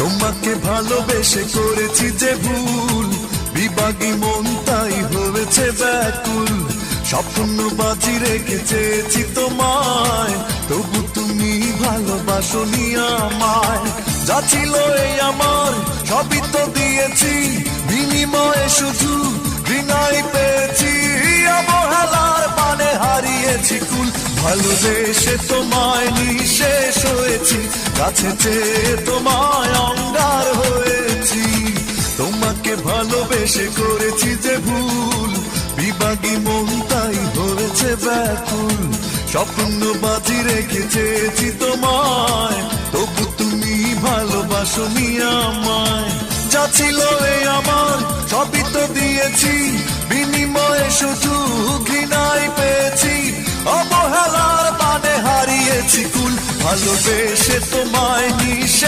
তোমাকে ভালোবেসে করেছি যে ভুল, বিভাগী মন তাই হয়েছে ব্যাকুল। স্বপ্ন বাজি রেখে চেয়েছি তোমায়, তবু তুমি ভালোবাসোনি আমায়। যা ছিল এই আমার সবই তো দিয়েছি, বিনিময়ে শুধু ঘৃণাই পেয়েছি। অবহেলার মানে হারিয়েছি কুল, ভালোবেসে তোমায় নিঃশেষ হয়েছি, কাছে চেয়ে তোমায় অঙ্গার হয়েছি। তোমাকে ভালোবেসে করেছি যে ভুল, বিভাগী মন তাই হয়েছে ব্যাকুল। স্বপ্ন বাজি রেখে চেয়েছি তোমায়, তবু তুমি ভালোবাসোনি আমায়। যা ছিল এই আমার সবই তো দিয়েছি, বিনিময়ে শুধু ঘৃণাই পেয়েছি। অবহেলার মানে হারিয়েছি কুল, ভালোবেসে তোমায় নিঃশেষ